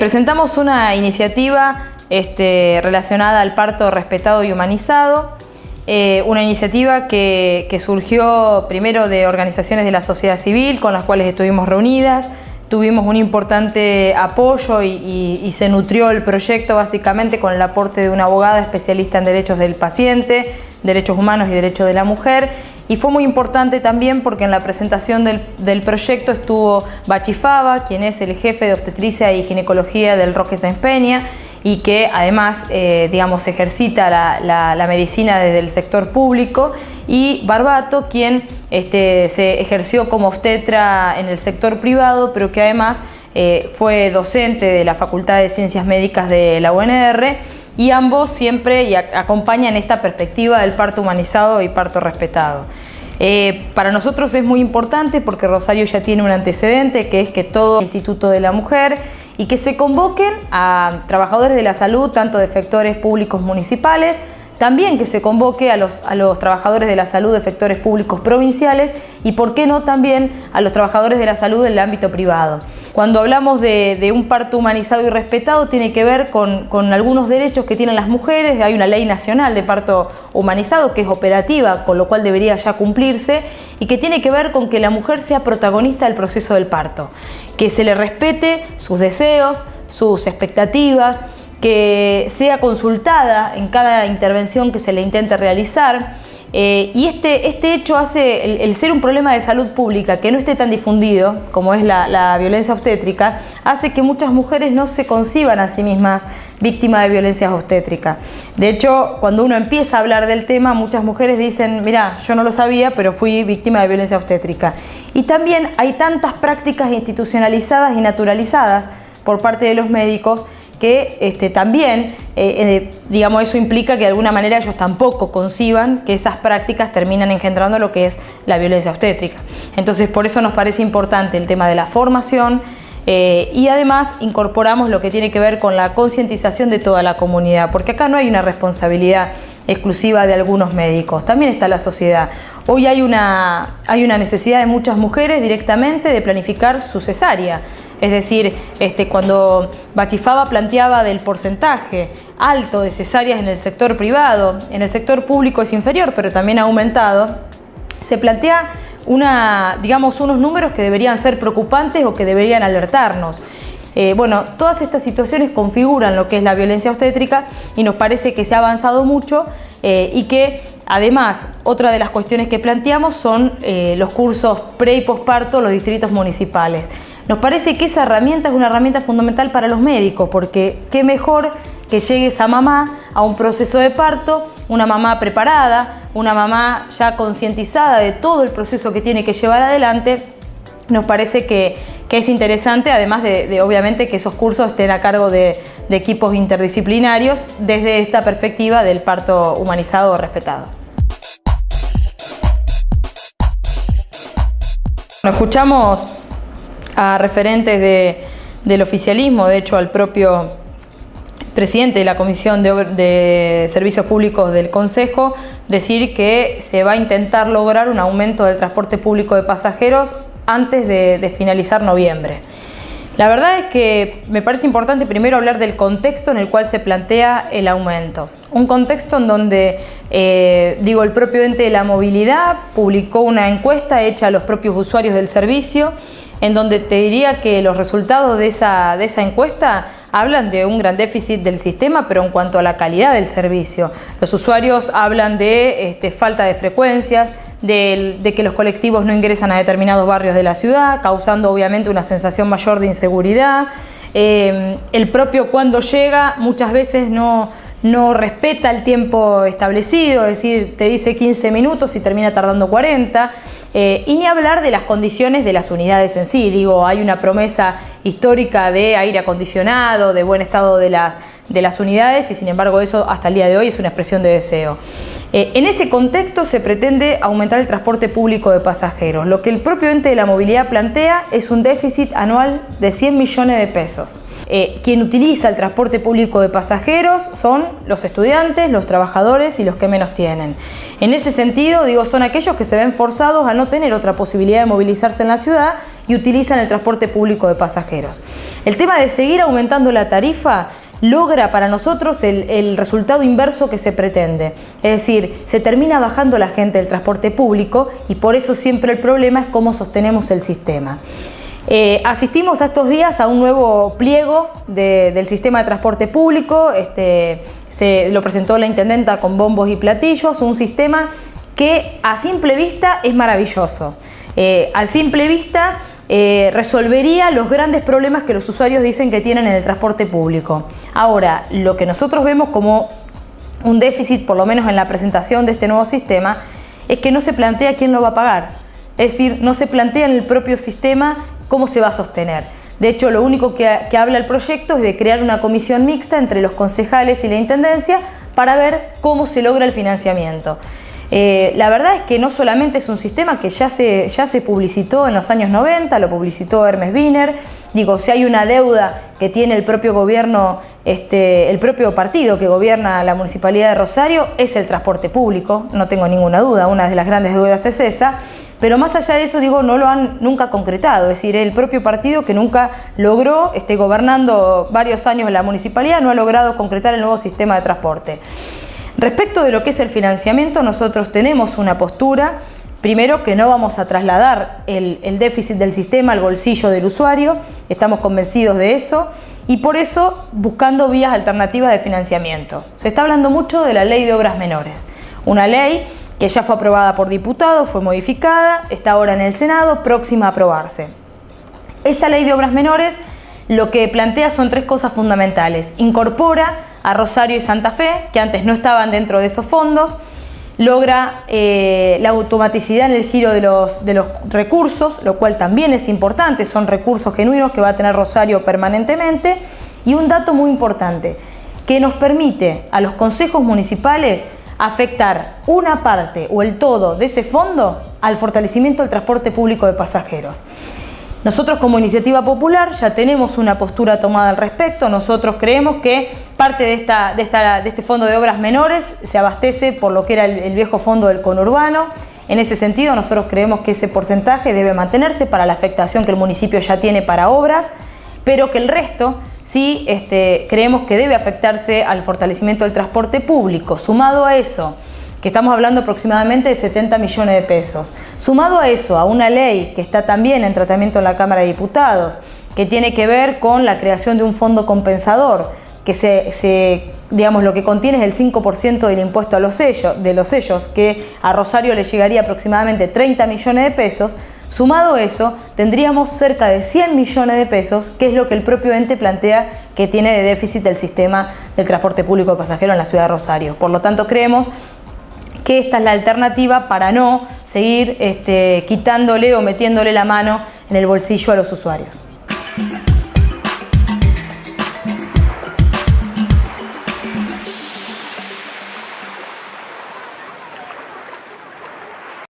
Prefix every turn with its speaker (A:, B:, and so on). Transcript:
A: presentamos una iniciativa relacionada al parto respetado y humanizado, una iniciativa que surgió primero de organizaciones de la sociedad civil con las cuales estuvimos reunidas. Tuvimos un importante apoyo y se nutrió el proyecto básicamente con el aporte de una abogada especialista en derechos del paciente, derechos humanos y derechos de la mujer. Y fue muy importante también porque en la presentación del proyecto estuvo Bachi Fava, quien es el jefe de obstetricia y ginecología del Roque Sáenz Peña y que además ejercita la medicina desde el sector público, y Barbato, quien se ejerció como obstetra en el sector privado, pero que además fue docente de la Facultad de Ciencias Médicas de la UNR, y ambos siempre acompañan esta perspectiva del parto humanizado y parto respetado. Para nosotros es muy importante porque Rosario ya tiene un antecedente, que es que todo el Instituto de la Mujer, y que se convoquen a trabajadores de la salud, tanto de sectores públicos municipales, también que se convoque a los trabajadores de la salud de sectores públicos provinciales y, por qué no, también a los trabajadores de la salud del ámbito privado. Cuando hablamos de un parto humanizado y respetado, tiene que ver con algunos derechos que tienen las mujeres. Hay una ley nacional de parto humanizado que es operativa, con lo cual debería ya cumplirse, y que tiene que ver con que la mujer sea protagonista del proceso del parto, que se le respete sus deseos, sus expectativas, que sea consultada en cada intervención que se le intente realizar. Y este hecho hace el ser un problema de salud pública que no esté tan difundido como es la violencia obstétrica, hace que muchas mujeres no se conciban a sí mismas víctimas de violencia obstétrica. De hecho, cuando uno empieza a hablar del tema, muchas mujeres dicen: mirá, yo no lo sabía, pero fui víctima de violencia obstétrica. Y también hay tantas prácticas institucionalizadas y naturalizadas por parte de los médicos que también, eso implica que de alguna manera ellos tampoco conciban que esas prácticas terminan engendrando lo que es la violencia obstétrica. Entonces, por eso nos parece importante el tema de la formación, y además incorporamos lo que tiene que ver con la concientización de toda la comunidad, porque acá no hay una responsabilidad exclusiva de algunos médicos, también está la sociedad. Hoy hay una necesidad de muchas mujeres directamente de planificar su cesárea. Es decir, cuando Bachi Fava planteaba del porcentaje alto de cesáreas en el sector privado, en el sector público es inferior, pero también ha aumentado, se plantea unos números que deberían ser preocupantes o que deberían alertarnos. Todas estas situaciones configuran lo que es la violencia obstétrica y nos parece que se ha avanzado mucho, y que además otra de las cuestiones que planteamos son los cursos pre y posparto, los distritos municipales. Nos parece que esa herramienta es una herramienta fundamental para los médicos, porque qué mejor que llegue esa mamá a un proceso de parto, una mamá preparada, una mamá ya concientizada de todo el proceso que tiene que llevar adelante. Nos parece que es interesante, además de obviamente que esos cursos estén a cargo de equipos interdisciplinarios desde esta perspectiva del parto humanizado o respetado. Escuchamos a referentes del oficialismo, de hecho al propio presidente de la Comisión de Servicios Públicos del Consejo, decir que se va a intentar lograr un aumento del transporte público de pasajeros antes de finalizar noviembre. La verdad es que me parece importante primero hablar del contexto en el cual se plantea el aumento. Un contexto en donde, el propio ente de la movilidad publicó una encuesta hecha a los propios usuarios del servicio, en donde te diría que los resultados de esa encuesta hablan de un gran déficit del sistema, pero en cuanto a la calidad del servicio. Los usuarios hablan de falta de frecuencias, de que los colectivos no ingresan a determinados barrios de la ciudad, causando obviamente una sensación mayor de inseguridad. El propio cuando llega muchas veces no respeta el tiempo establecido, es decir, te dice 15 minutos y termina tardando 40. Y ni hablar de las condiciones de las unidades en sí. Hay una promesa histórica de aire acondicionado, de buen estado de las unidades, y sin embargo eso hasta el día de hoy es una expresión de deseo. En ese contexto se pretende aumentar el transporte público de pasajeros. Lo que el propio ente de la movilidad plantea es un déficit anual de 100 millones de pesos. quien utiliza el transporte público de pasajeros son los estudiantes, los trabajadores y los que menos tienen. En ese sentido, digo, son aquellos que se ven forzados a no tener otra posibilidad de movilizarse en la ciudad y utilizan el transporte público de pasajeros. El tema de seguir aumentando la tarifa logra para nosotros el resultado inverso que se pretende. Es decir, se termina bajando la gente del transporte público y por eso siempre el problema es cómo sostenemos el sistema. Asistimos a estos días a un nuevo pliego del sistema de transporte público, lo presentó la intendenta con bombos y platillos, un sistema que a simple vista es maravilloso. A simple vista resolvería los grandes problemas que los usuarios dicen que tienen en el transporte público. Ahora, lo que nosotros vemos como un déficit, por lo menos en la presentación de este nuevo sistema, es que no se plantea quién lo va a pagar. Es decir, no se plantea en el propio sistema cómo se va a sostener. De hecho, lo único que habla el proyecto es de crear una comisión mixta entre los concejales y la intendencia para ver cómo se logra el financiamiento. La verdad es que no solamente es un sistema que ya se publicitó en los años 90, lo publicitó Hermes Wiener. Digo, si hay una deuda que tiene el propio gobierno, el propio partido que gobierna la Municipalidad de Rosario, es el transporte público, no tengo ninguna duda, una de las grandes deudas es esa. Pero más allá de eso, digo, no lo han nunca concretado, es decir, el propio partido que nunca logró, gobernando varios años en la municipalidad, no ha logrado concretar el nuevo sistema de transporte. Respecto de lo que es el financiamiento, nosotros tenemos una postura, primero que no vamos a trasladar el déficit del sistema al bolsillo del usuario, estamos convencidos de eso, y por eso buscando vías alternativas de financiamiento. Se está hablando mucho de la Ley de Obras Menores, una ley que ya fue aprobada por diputados, fue modificada, está ahora en el Senado, próxima a aprobarse. Esa Ley de Obras Menores lo que plantea son tres cosas fundamentales. Incorpora a Rosario y Santa Fe, que antes no estaban dentro de esos fondos, logra la automaticidad en el giro de los recursos, lo cual también es importante, son recursos genuinos que va a tener Rosario permanentemente, y un dato muy importante, que nos permite a los consejos municipales afectar una parte o el todo de ese fondo al fortalecimiento del transporte público de pasajeros. Nosotros como Iniciativa Popular ya tenemos una postura tomada al respecto. Nosotros creemos que parte de este fondo de obras menores se abastece por lo que era el viejo fondo del conurbano. En ese sentido, nosotros creemos que ese porcentaje debe mantenerse para la afectación que el municipio ya tiene para obras, pero que el resto sí creemos que debe afectarse al fortalecimiento del transporte público. Sumado a eso, que estamos hablando aproximadamente de 70 millones de pesos. Sumado a eso, a una ley que está también en tratamiento en la Cámara de Diputados, que tiene que ver con la creación de un fondo compensador, que digamos, lo que contiene es el 5% del impuesto a los sellos, que a Rosario le llegaría aproximadamente 30 millones de pesos. Sumado a eso, tendríamos cerca de 100 millones de pesos, que es lo que el propio ente plantea que tiene de déficit el sistema del transporte público de pasajeros en la ciudad de Rosario. Por lo tanto, creemos que esta es la alternativa para no seguir quitándole o metiéndole la mano en el bolsillo a los usuarios.